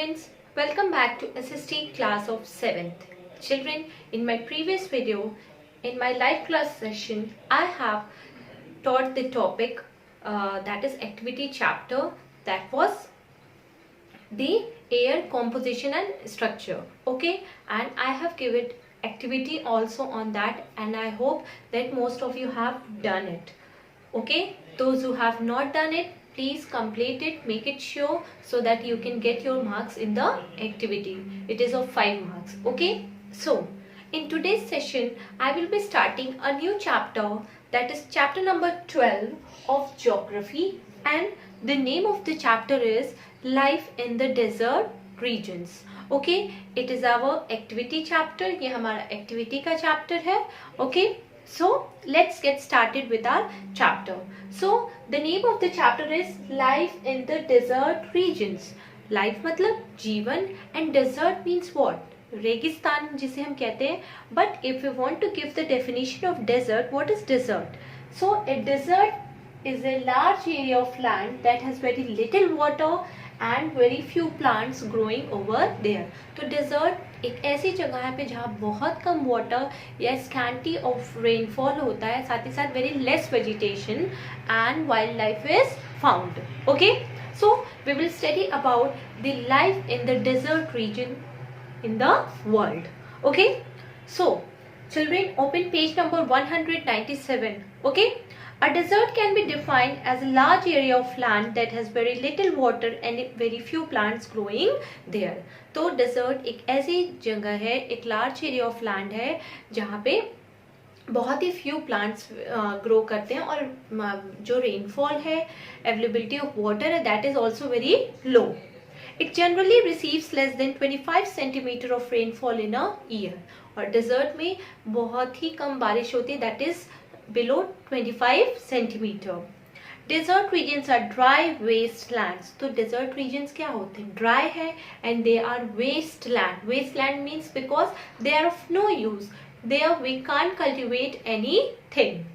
students, welcome back to SST class of 7th. Children, in my previous video, in my live class session, I have taught the topic that is activity chapter, that was the air composition and structure. Okay, and I have given activity also on that, and I hope that most of you have done it. Okay, those who have not done it, please complete it, make it sure, so that you can get your marks in the activity. It is of 5 marks. Okay, so in today's session I will be starting a new chapter, that is chapter number 12 of geography, and the name of the chapter is life in the desert regions. Okay, it is our activity chapter. ये हमारा activity का chapter है. Okay, so let's get started with our chapter. So the name of the chapter is life in the desert regions. Life मतलब जीवन, and desert means what? रेगिस्तान जिसे हम कहते हैं. But if we want to give the definition of desert, what is desert? So a desert is a large area of land that has very little water and very few plants growing over there. तो desert एक ऐसी जगह है पे जहाँ बहुत कम water या scanty of rainfall होता है, साथ ही साथ very less vegetation and wildlife is found. Okay, so we will study about the life in the desert region in the world. Okay, so children, open page number 197. Okay, a desert can be defined as a large area of land that has very little water and very few plants growing there. तो desert एक ऐसी जगह है, एक large area of land है जहाँ पे बहुत ही few plants grow करते हैं, और जो rainfall है, availability of water है, that is also very low. It generally receives less than 25 centimeter of rainfall in a year. और desert में बहुत ही कम बारिश होती है, that is below 25 centimeter. Desert regions are dry wastelands. तो desert regions क्या होते हैं? Dry है and they are wasteland. Wasteland means because they are of no use. There we can't cultivate anything.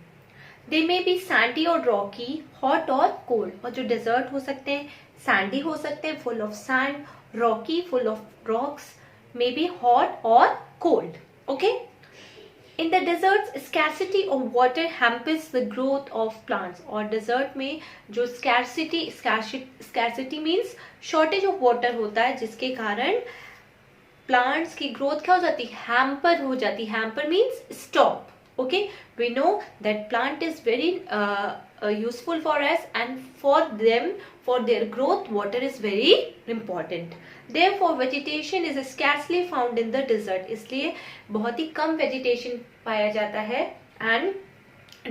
They may be sandy or rocky, hot or cold. और जो desert हो सकते हैं, sandy हो सकते हैं, full of sand, rocky, full of rocks, maybe hot or cold. Okay. In the deserts, scarcity of water hampers the growth of plants. और desert में जो scarcity means shortage of water होता है, जिसके कारण plants की growth क्या हो जाती है? Hamper हो जाती है. Hamper means stop. Okay, we know that plant is very useful for us, and for them, for their growth, water is very important. Therefore, vegetation is scarcely found in the desert. इसलिए बहुत ही कम vegetation पाया जाता है. And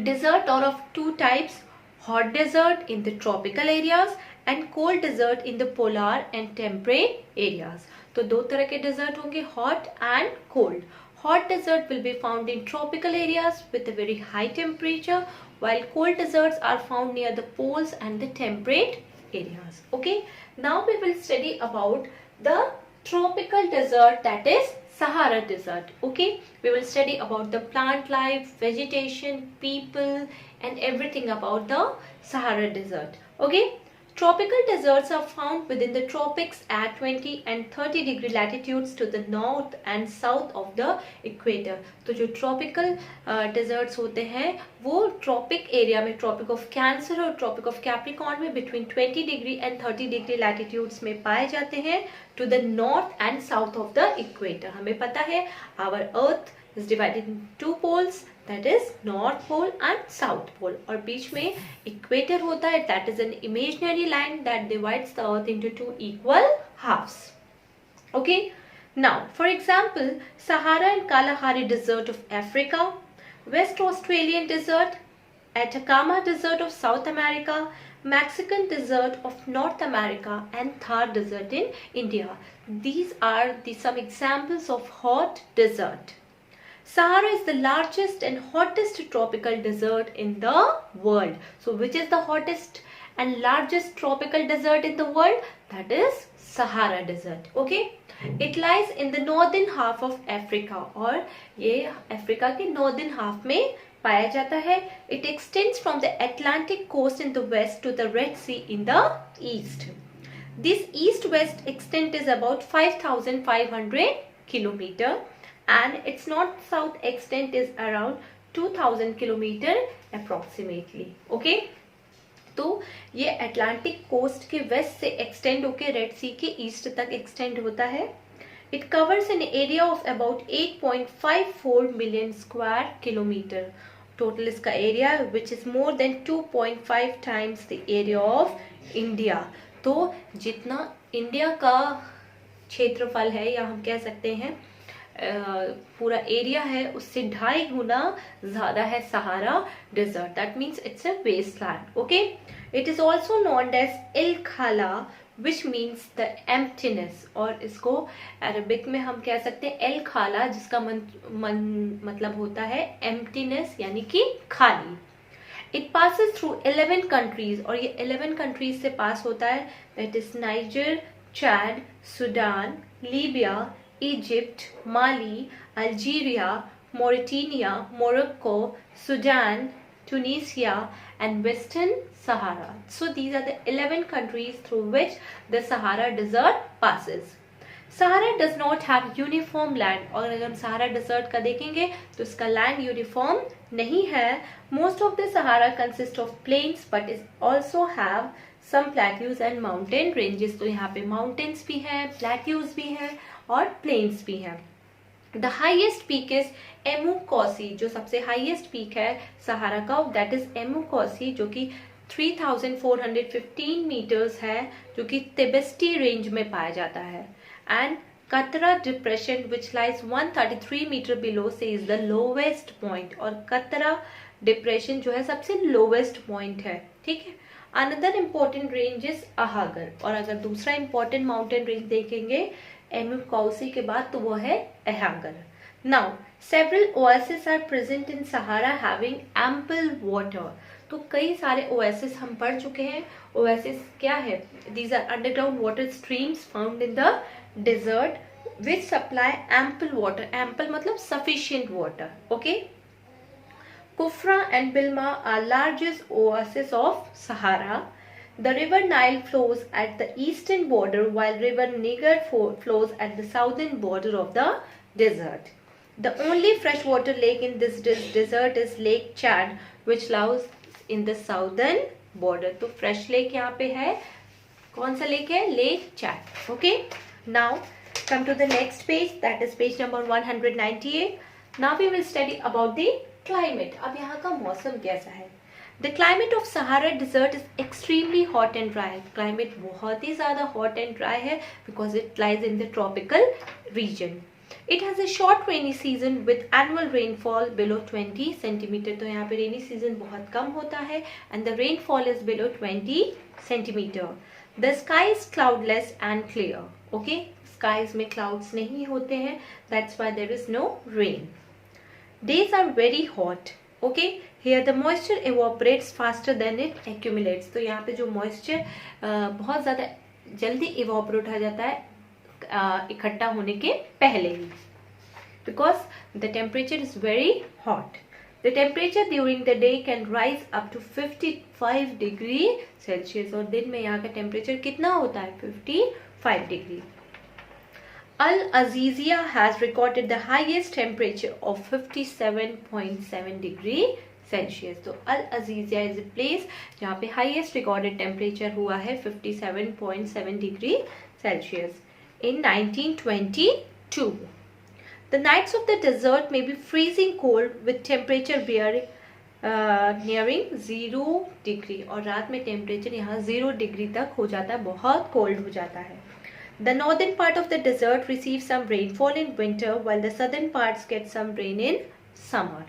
desert are of two types: hot desert in the tropical areas and cold desert in the polar and temperate areas. तो दो तरह के desert होंगे, hot and cold. Hot desert will be found in tropical areas with a very high temperature, while cold deserts are found near the poles and the temperate areas. Okay, now we will study about the tropical desert, that is Sahara Desert. Okay, we will study about the plant life, vegetation, people, and everything about the Sahara Desert. Okay, tropical deserts are found within the tropics at 20 and 30 degree latitudes to the north and south of the equator. तो जो tropical deserts होते हैं वो tropic area में, tropic of Cancer और tropic of Capricorn में between 20 degree and 30 degree latitudes में पाए जाते हैं to the north and south of the equator. हमें पता है our earth is divided in two poles, that is north pole and south pole, और बीच में equator होता है, that is an imaginary line that divides the earth into two equal halves. Okay, now for example, Sahara and Kalahari Desert of Africa, West Australian Desert, Atacama Desert of South America, Mexican Desert of North America, and Thar Desert in India. These are some examples of hot desert. Sahara is the largest and hottest tropical desert in the world. So which is the hottest and largest tropical desert in the world? That is Sahara Desert. Okay, it lies in the northern half of Africa, और ये Africa के northern half में पाया जाता है. It extends from the Atlantic coast in the west to the Red Sea in the east. This east-west extent is about 5,500 kilometer and its north-south extent is around 2,000 kilometer approximately. Okay, तो ये Atlantic coast के waste से extend होके red सी के east तक extend होता है. It covers an area of about 8.54 million square kilometer. Total इसका area which is more than 2.5 times the area of India. तो जितना इंडिया का क्षेत्रफल है या हम कह सकते हैं पूरा एरिया है उससे 2.5 गुना ज्यादा है Sahara desert. That means it's a wasteland. Okay, it is also known as el Khala which means the emptiness. और इसको अरबिक में हम कह सकते हैं एल खाला जिसका मतलब होता है एम्प्टीनेस यानी कि खाली. इट पासिस थ्रू 11 कंट्रीज और ये 11 कंट्रीज से पास होता है. That is niger, Chad, Sudan, Libya, Egypt, Mali, Algeria, Mauritania, Morocco, Sudan, Tunisia and Western Sahara. So these are the 11 countries through which the Sahara Desert passes. Sahara does not have uniform land. और अगर हम Sahara Desert का देखेंगे तो इसका land uniform नहीं है. Most of the Sahara consist of plains but it also have some plateaus and mountain ranges. तो यहाँ पे mountains भी हैं, plateaus भी हैं और plains भी हैं. The highest peak is Emi Koussi. जो सबसे हाईएस्ट पीक है सहारा का दैट इज एमू कौसी जो कि 3,415 मीटर्स है जो कि तिबेस्टी रेंज में पाया जाता है. And Qattara depression which lies 133 metre below sea is the lowest point. और कतरा डिप्रेशन जो है सबसे लोवेस्ट पॉइंट है. ठीक है. Another important range is Ahaggar. और अगर दूसरा इम्पोर्टेंट माउंटेन रेंज देखेंगे एमू कौसी के बाद तो वो है अहागर. Now, several oases are present in Sahara having ample water. तो कई सारे oases हम पढ़ चुके हैं. Oases क्या है? These are underground water streams found in the desert which supply ample water. Ample मतलब sufficient water. Okay? Kufra and Bilma are largest oases of Sahara. The river Nile flows at the eastern border while river Niger flows at the southern border of the desert. The only freshwater lake in this desert is Lake Chad, which lies in the southern border. तो fresh lake यहाँ पे है. कौन सा lake है? Lake Chad. Okay. Now come to the next page. That is page number 198. Now we will study about the climate. अब यहाँ का मौसम कैसा है? The climate of Sahara Desert is extremely hot and dry. Climate बहुत ही ज़्यादा hot and dry है because it lies in the tropical region. It has a short rainy season with annual rainfall below 20 centimeter. तो यहाँ पे rainy season बहुत कम होता है and the rainfall is below 20 centimeter. The sky is cloudless and clear. Okay, skies में clouds नहीं होते हैं. That's why there is no rain. Days are very hot. Okay, here the moisture evaporates faster than it accumulates. तो यहाँ पे जो moisture बहुत ज़्यादा जल्दी evaporate हो जाता है इकट्ठा होने के पहले ही. Because the temperature is very hot. The temperature during the day can rise up to 55 degree Celsius. और दिन में यहाँ का टेम्परेचर कितना होता है? 55 degree. Al Azizia has recorded the highest temperature of 57.7 degree Celsius. तो Al Azizia is a place जहाँ पे highest recorded temperature हुआ है 57.7 degree Celsius in 1922. The nights of the desert may be freezing cold with temperature nearing 0 degree. और रात में temperature यहाँ 0 degree तक हो जाता है, बहुत कोल्ड हो जाता है. The northern part of the desert receives some rainfall in winter while the southern parts get some rain in summer.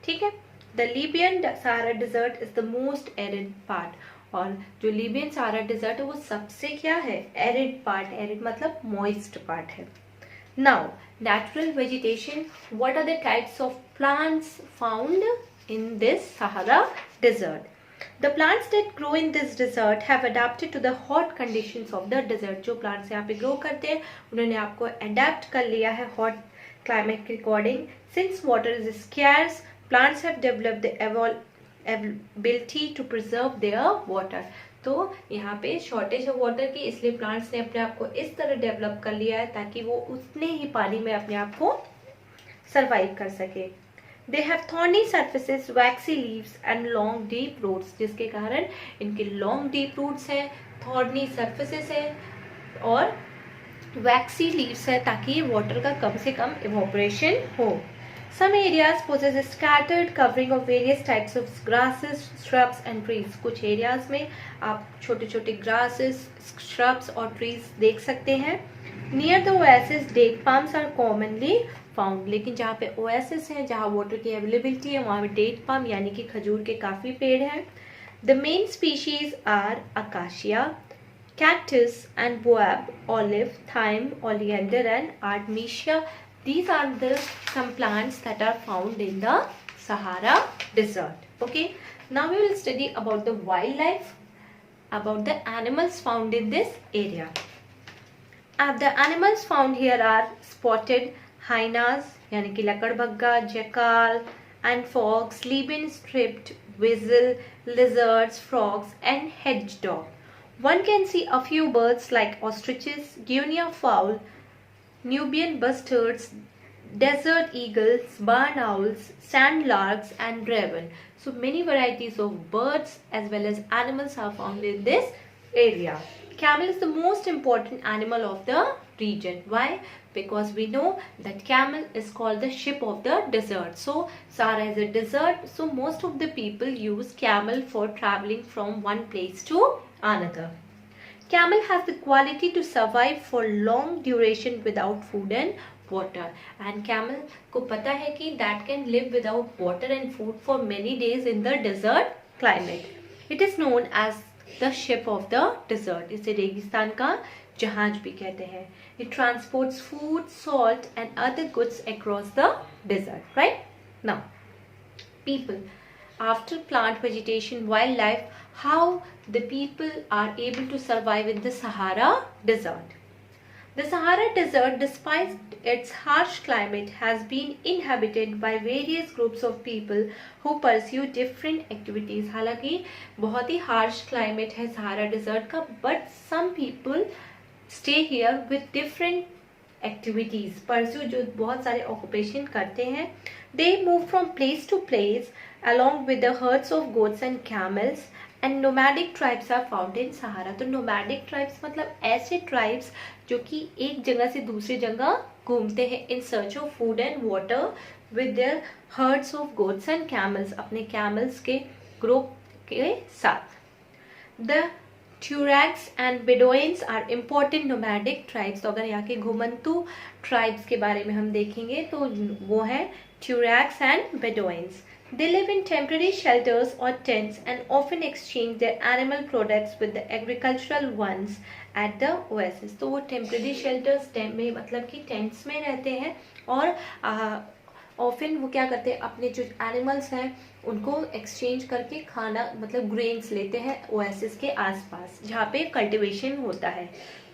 ठीक है. The Libyan Sahara Desert is the most arid part. और जो लीबियन सहारा डिजर्ट है वो सबसे क्या है? Arid part. Arid मतलब मॉइस्ट पार्ट है. Now natural vegetation. What are the types of plants found in this Sahara desert? The plants that grow in this desert have adapted to the hot conditions of the desert. जो plants यहाँ पे grow करते हैं उन्होंने आपको adapt कर लिया है hot climate के according. Since water is scarce, plants have developed the ability to preserve their water. तो यहाँ पे शॉर्टेज है वाटर की, इसलिए प्लांट्स ने अपने आप को इस तरह डेवलप कर लिया है ताकि वो उतने ही पानी में अपने आप को सरवाइव कर सके। They have thorny surfaces, waxy leaves and long deep roots, जिसके कारण इनके लॉन्ग डीप रूट्स हैं, थॉर्नी सर्फेसेस है और वैक्सी लीव्स है ताकि वाटर का कम से कम इवोपरेशन हो। Some areas possess a scattered covering of various types of grasses, shrubs and trees. कुछ areas में आप छोटे छोटे grasses, shrubs और trees देख सकते हैं। Near the oasis, date palms are commonly found. लेकिन जहाँ पे oasis है, जहाँ water की availability है, वहाँ पे date palm यानी कि खजूर के काफी पेड़ हैं। The main species are acacia, cactus and boab, olive, thyme, oleander and artemisia. These are the some plants that are found in the Sahara Desert. Okay, now we will study about the wildlife, about the animals found in this area. The animals found here are spotted hyenas यानी कि लकड़बग्गा, jackal and fox, Leibniz-striped weasel, lizards, frogs and hedgehog. One can see a few birds like ostriches, guinea fowl, Nubian bustards, desert eagles, barn owls, sand larks and raven. So many varieties of birds as well as animals are found in this area. Camel is the most important animal of the region. Why? Because we know that camel is called the ship of the desert. So Sahara is a desert, so most of the people use camel for traveling from one place to another. Camel has the quality to survive for long duration without food and water. And camel को पता है कि that can live without water and food for many days in the desert climate. It is known as the ship of the desert. इसे रेगिस्तान का जहाज भी कहते हैं. It transports food, salt and other goods across the desert. Right? Now, people. After plant vegetation, wildlife, how the people are able to survive in the Sahara Desert. The Sahara Desert, despite its harsh climate, has been inhabited by various groups of people who pursue different activities. हालांकि बहुत ही harsh climate है Sahara Desert का, but some people stay here with different activities, pursue जो बहुत सारे occupation करते हैं. They move from place to place along with the herds of goats and camels, and nomadic tribes are found in Sahara. तो nomadic tribes मतलब ऐसे tribes जो कि एक जगह से दूसरी जगह घूमते हैं in search of food and water with their herds of goats and camels, अपने camels के group के साथ. The Tuaregs and Bedouins are important nomadic tribes. तो अगर यहाँ के घुमंतू tribes के बारे में हम देखेंगे तो वो है Tuaregs and Bedouins. They live in temporary shelters or tents and often exchange their animal products with the agricultural ones at the oasis. तो वो temporary shelters में मतलब कि tents में रहते हैं और often वो क्या करते हैं, अपने जो animals हैं उनको exchange करके खाना मतलब grains लेते हैं oasis के आसपास जहाँ पे cultivation होता है.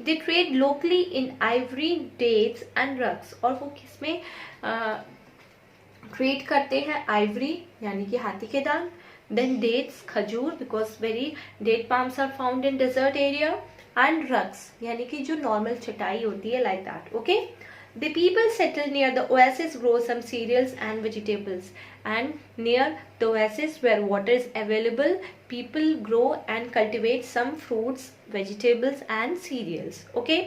They trade locally in ivory, dates and rugs. और वो किसमें ट्रेड करते हैं आइवरी यानी कि हाथी के दान, देन डेट्स खजूर because very date palms are found in desert area, and rugs यानी कि जो नॉर्मल चटाई होती है like that. Okay, the people settle near the oasis grow some cereals and vegetables, and near the oasis where water is available people grow and cultivate some fruits, vegetables and cereals. Okay,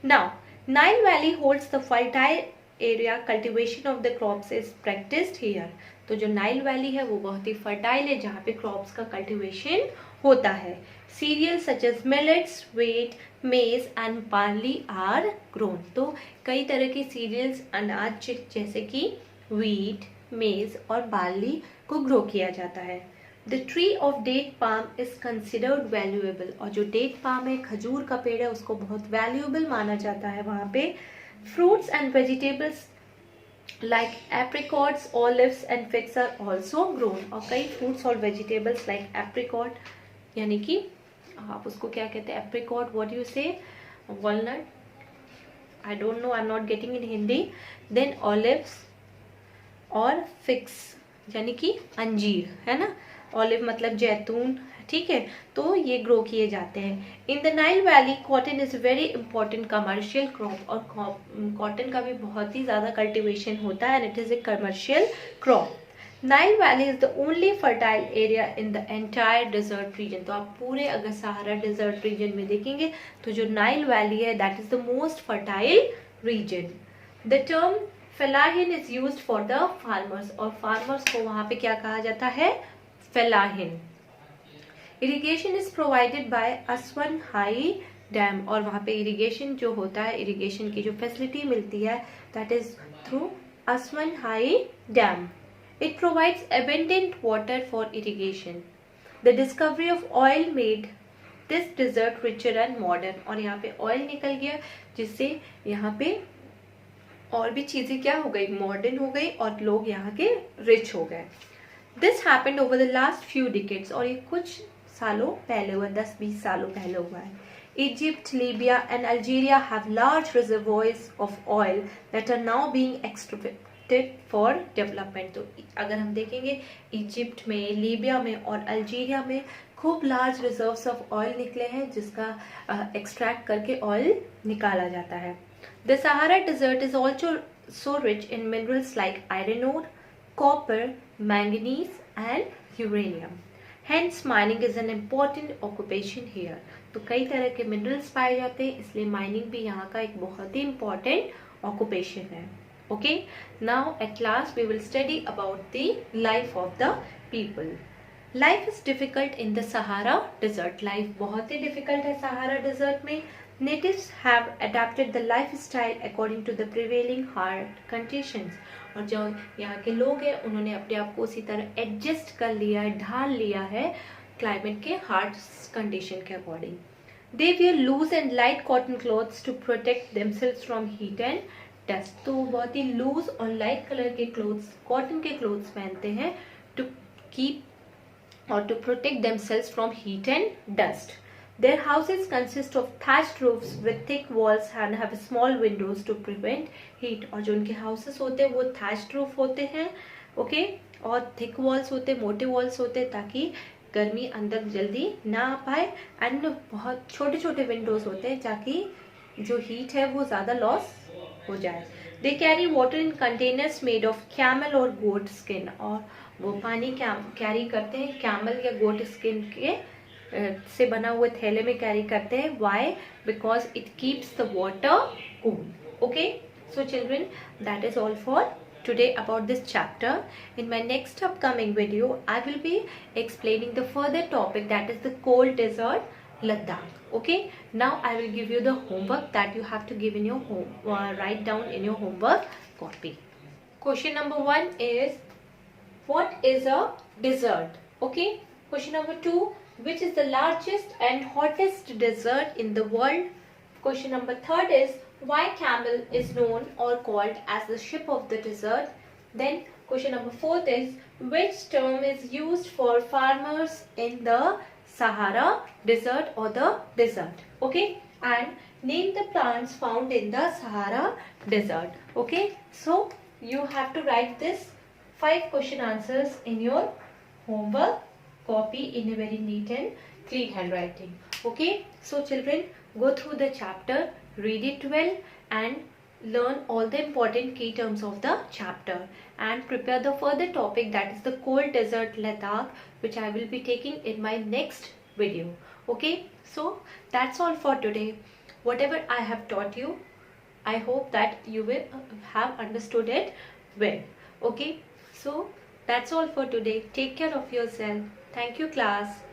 now Nile Valley holds the fertile area. Cultivation of the crops is practiced here. तो जो Nile valley है वो बहुत ही fertile है जहाँ पे crops का cultivation होता है. Cereal such as millets, wheat, maize and barley are grown. तो कई तरह के सीरियल्स अनाज जैसे कि व्हीट, मेज और बार्ली को ग्रो किया जाता है. The tree of date palm is considered valuable. और जो डेट पाम है, खजूर का पेड़ है, उसको बहुत वैल्यूएबल माना जाता है वहाँ पे. Fruits and vegetables like apricots, olives and figs are also grown. और कई fruits और vegetables like apricot यानी कि आप उसको क्या कहते हैं, apricot, what do you say, walnut, I don't know, I'm not getting in Hindi. Then olives और figs यानी कि अंजीर है ना, ऑलिव मतलब जैतून, ठीक है, तो ये ग्रो किए जाते हैं। In the Nile valley cotton is very important commercial crop, और कॉटन का भी बहुत ही ज़्यादा कल्टिवेशन होता है, and it is a commercial crop. Nile valley is the only fertile area in the entire desert region. तो आप पूरे अगर सहारा डिजर्ट रीजन में देखेंगे तो जो नाइल वैली है that is the most fertile region. The term fellahin is used for the farmers, और फार्मर्स को वहां पे क्या कहा जाता है, fellahin. Irrigation is provided by Aswan high dam, और वहां पे इरिगेशन जो होता है, इरिगेशन की जो फैसिलिटी मिलती है that is through Aswan high dam. It provides abundant water for irrigation. The discovery of oil made this desert richer and modern. और यहाँ पे ऑयल निकल गया जिससे यहाँ पे और भी चीजें क्या हो गई, मॉडर्न हो गई, और लोग यहाँ के रिच हो गए। This happened over the last few decades, और ये कुछ सालों पहले हुआ, 10-20 सालों पहले हुआ है। Egypt, Libya and Algeria have large reservoirs of oil that are now being extracted for development. तो अगर हम देखेंगे इजिप्ट में, लीबिया में और अल्जीरिया में खूब लार्ज रिजर्व्स ऑफ ऑयल निकले हैं जिसका एक्सट्रैक्ट करके ऑयल निकाला जाता है। The Sahara desert is also so rich in minerals like iron ore, copper, manganese and uranium. Hence mining is an important occupation here. तो कई तरह के मिनरल्स पाए जाते हैं, इसलिए माइनिंग भी यहाँ का एक बहुत ही इम्पॉर्टेंट ऑक्यूपेशन है। Okay, now at last we will study about the life of the people. Life is difficult in the Sahara Desert. Life बहुत ही difficult है Sahara Desert में। Natives have adapted the lifestyle according to the prevailing hard conditions. और जो यहाँ के लोग हैं उन्होंने अपने आप को उसी तरह एडजस्ट कर लिया है, ढाल लिया है क्लाइमेट के हार्ड कंडीशन के according. They wear loose and light cotton clothes to protect themselves from heat and dust. तो बहुत ही लूज और लाइट कलर के क्लोथ्स, कॉटन के क्लोथ्स पहनते हैं टू कीप और to protect themselves from heat and dust. Their houses consist of thatched roofs with thick walls and have small windows to prevent heat. और जो उनके houses होते हैं वो थैच्ड रूफ होते हैं, ओके, और थिक वॉल्स होते हैं, मोटे वॉल्स होते हैं ताकि गर्मी अंदर जल्दी ना आ पाए, एंड बहुत छोटे छोटे विंडोज होते हैं ताकि जो हीट है वो ज्यादा लॉस हो जाए। They carry water in containers made of camel और गोट स्किन, और वो पानी कैरी करते हैं कैमल या गोट स्किन के से बना हुए थैले में कैरी करते हैं। Why? Because it keeps the water cool. Okay, so children, that is all for today about this chapter. In my next upcoming video I will be explaining the further topic, that is the cold desert Ladakh. Okay, now I will give you the homework that you have to give in your home, write down in your homework copy. Question number 1 is, what is a desert? Okay, question number 2, which is the largest and hottest desert in the world? Question number 3 is, why camel is known or called as the ship of the desert? Then question number 4 is, which term is used for farmers in the Sahara desert or the desert? Okay, and name the plants found in the Sahara desert. Okay, so you have to write this 5 question answers in your homework copy in a very neat and clean handwriting. Okay, so children, go through the chapter, read it well and learn all the important key terms of the chapter, and prepare the further topic, that is the cold desert Ladakh, which I will be taking in my next video. Okay, so that's all for today. Whatever I have taught you, I hope that you will have understood it well. Okay, so that's all for today. Take care of yourself. Thank you, class.